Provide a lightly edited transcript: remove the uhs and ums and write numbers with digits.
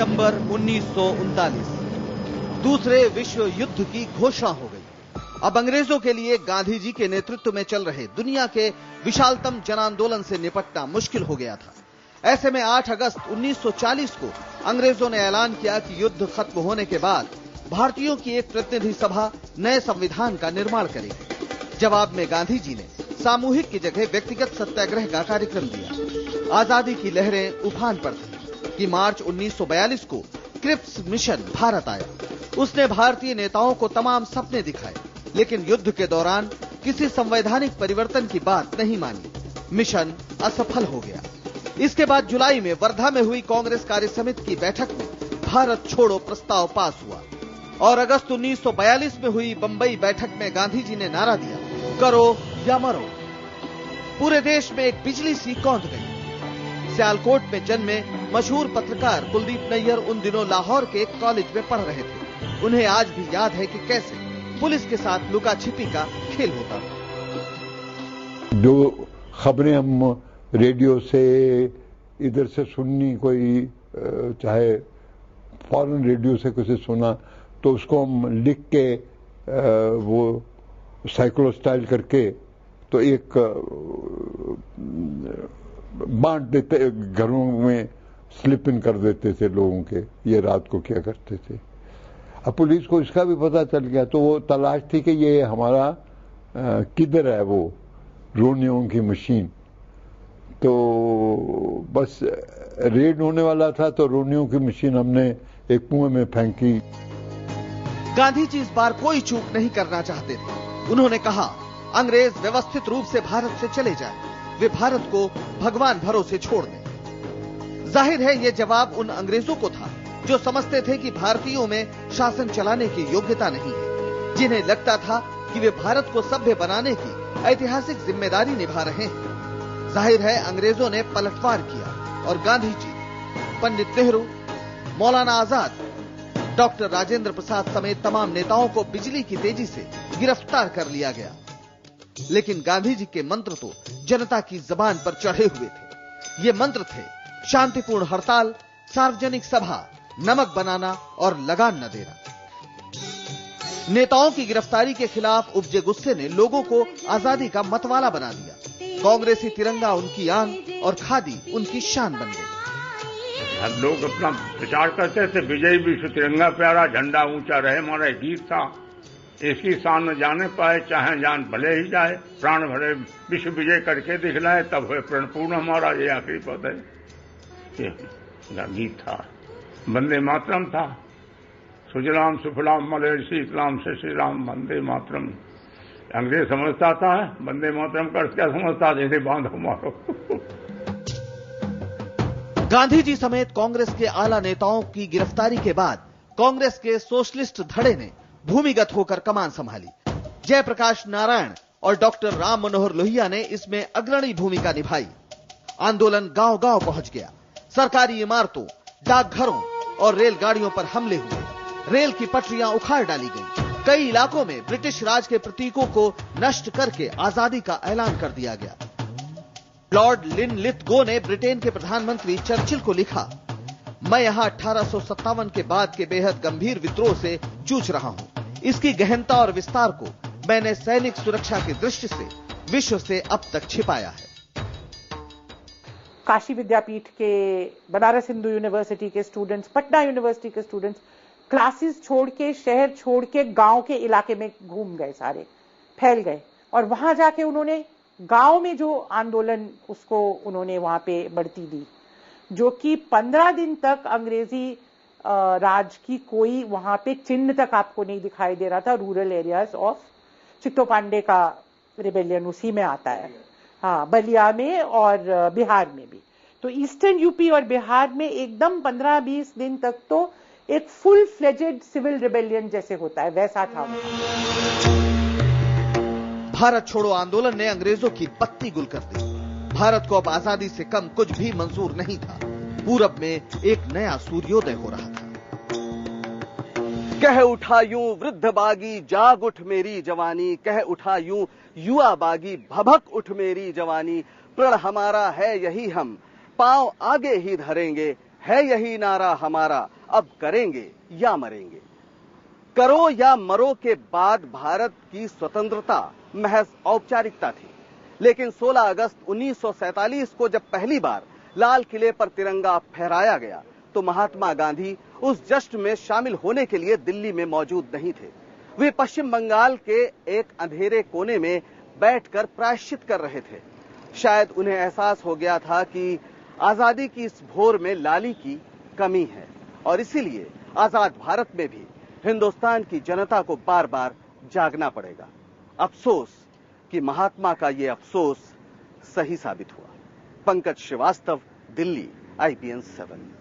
सितंबर 1939 दूसरे विश्व युद्ध की घोषणा हो गई। अब अंग्रेजों के लिए गांधी जी के नेतृत्व में चल रहे दुनिया के विशालतम जन आंदोलन से निपटना मुश्किल हो गया था। ऐसे में 8 अगस्त 1940 को अंग्रेजों ने ऐलान किया कि युद्ध खत्म होने के बाद भारतीयों की एक प्रतिनिधि सभा नए संविधान का निर्माण करेगी। जवाब में गांधी जी ने सामूहिक की जगह व्यक्तिगत सत्याग्रह का कार्यक्रम दिया। आजादी की लहरें उफान पर थी कि मार्च 1942 को क्रिप्स मिशन भारत आया। उसने भारतीय नेताओं को तमाम सपने दिखाए, लेकिन युद्ध के दौरान किसी संवैधानिक परिवर्तन की बात नहीं मानी। मिशन असफल हो गया। इसके बाद जुलाई में वर्धा में हुई कांग्रेस कार्य समिति की बैठक में भारत छोड़ो प्रस्ताव पास हुआ और अगस्त 1942 में हुई बंबई बैठक में गांधी जी ने नारा दिया, करो या मरो। पूरे देश में एक बिजली सी कौंध गई। सियालकोट में जन्मे मशहूर पत्रकार कुलदीप नैयर उन दिनों लाहौर के एक कॉलेज में पढ़ रहे थे। उन्हें आज भी याद है कि कैसे पुलिस के साथ लुका छिपी का खेल होता था। जो खबरें हम रेडियो से इधर से सुननी, कोई चाहे फॉरेन रेडियो से किसी सुना तो उसको हम लिख के वो साइक्लोस्टाइल करके तो एक बांट देते, घरों में स्लिप इन कर देते थे लोगों के, ये रात को क्या करते थे। अब पुलिस को इसका भी पता चल गया तो वो तलाश थी कि ये हमारा किधर है वो रोनियों की मशीन। तो बस रेड होने वाला था तो रोनियों की मशीन हमने एक कुएं में फेंकी। गांधी जी इस बार कोई चूक नहीं करना चाहते थे। उन्होंने कहा, अंग्रेज व्यवस्थित रूप से भारत से चले जाएं, वे भारत को भगवान भरोसे छोड़ दें। जाहिर है ये जवाब उन अंग्रेजों को था जो समझते थे कि भारतीयों में शासन चलाने की योग्यता नहीं है, जिन्हें लगता था कि वे भारत को सभ्य बनाने की ऐतिहासिक जिम्मेदारी निभा रहे हैं। जाहिर है अंग्रेजों ने पलटवार किया और गांधी जी, पंडित नेहरू, मौलाना आजाद, डॉक्टर राजेंद्र प्रसाद समेत तमाम नेताओं को बिजली की तेजी से गिरफ्तार कर लिया गया। लेकिन गांधी जी के मंत्र तो जनता की जबान पर चढ़े हुए थे। ये मंत्र थे शांतिपूर्ण हड़ताल, सार्वजनिक सभा, नमक बनाना और लगान न देना। नेताओं की गिरफ्तारी के खिलाफ उपजे गुस्से ने लोगों को आजादी का मतवाला बना दिया। कांग्रेसी तिरंगा उनकी आन और खादी उनकी शान बन गई। हम लोग अपना प्रचार करते थे, विजय विश्व तिरंगा प्यारा, झंडा ऊंचा रहे, हमारा गीत था। इसकी शान न जाने पाए, चाहे जान भले ही जाए, प्राण भरे विश्व विजय करके दिखलाए, तब है प्रणपूर्ण हमारा, ये आखिरी पद है। ये गीत था। वंदे मातरम था, सुजलाम सुफलाम मलय शीतलाम से श्री राम वंदे मातरम। अंग्रेज समझता था वंदे मातरम का क्या समझता, जैसे बांधो मारो। गांधी जी समेत कांग्रेस के आला नेताओं की गिरफ्तारी के बाद कांग्रेस के सोशलिस्ट धड़े ने भूमिगत होकर कमान संभाली। जयप्रकाश नारायण और डॉक्टर राम मनोहर लोहिया ने इसमें अग्रणी भूमिका निभाई। आंदोलन गांव-गांव पहुंच गया। सरकारी इमारतों, डाकघरों और रेलगाड़ियों पर हमले हुए। रेल की पटरियां उखाड़ डाली गईं। कई इलाकों में ब्रिटिश राज के प्रतीकों को नष्ट करके आजादी का ऐलान कर दिया गया। लॉर्ड लिनलिथगो ने ब्रिटेन के प्रधानमंत्री चर्चिल को लिखा, मैं यहां 1857 के बाद के बेहद गंभीर विद्रोह से जूझ रहा हूं। इसकी गहनता और विस्तार को मैंने सैनिक सुरक्षा की दृष्टि से विश्व से अब तक छिपाया है। काशी विद्यापीठ के, बनारस हिंदू यूनिवर्सिटी के स्टूडेंट्स, पटना यूनिवर्सिटी के स्टूडेंट्स क्लासेस छोड़ के, शहर छोड़ के गांव के इलाके में घूम गए, सारे फैल गए और वहां जाके उन्होंने गांव में जो आंदोलन उसको उन्होंने वहां पे बढ़ती दी, जो कि 15 दिन तक अंग्रेजी राज की कोई वहां पे चिन्ह तक आपको नहीं दिखाई दे रहा था। रूरल एरियाज ऑफ चित्तोपांडे का रिबेलियन उसी में आता है, हाँ, बलिया में और बिहार में भी। तो ईस्टर्न यूपी और बिहार में एकदम 15-20 दिन तक तो एक फुल फ्लेजेड सिविल रिबेलियन जैसे होता है वैसा था। भारत छोड़ो आंदोलन ने अंग्रेजों की बत्ती गुल कर दी। भारत को अब आजादी से कम कुछ भी मंजूर नहीं था। पूरब में एक नया सूर्योदय हो रहा था। कह उठा यूं वृद्ध बागी, जाग उठ मेरी जवानी, कह उठा यूं युवा बागी, भभक उठ मेरी जवानी, प्रण हमारा है यही हम, पांव आगे ही धरेंगे, है यही नारा हमारा, अब करेंगे या मरेंगे। करो या मरो के बाद भारत की स्वतंत्रता महज औपचारिकता थी, लेकिन 16 अगस्त 1947 को जब पहली बार लाल किले पर तिरंगा फहराया गया तो महात्मा गांधी उस जश्न में शामिल होने के लिए दिल्ली में मौजूद नहीं थे। वे पश्चिम बंगाल के एक अंधेरे कोने में बैठकर प्रायश्चित कर रहे थे। शायद उन्हें एहसास हो गया था कि आजादी की इस भोर में लाली की कमी है और इसीलिए आजाद भारत में भी हिंदुस्तान की जनता को बार बार जागना पड़ेगा। अफसोस कि महात्मा का ये अफसोस सही साबित हुआ। पंकज श्रीवास्तव, दिल्ली, IBN 7।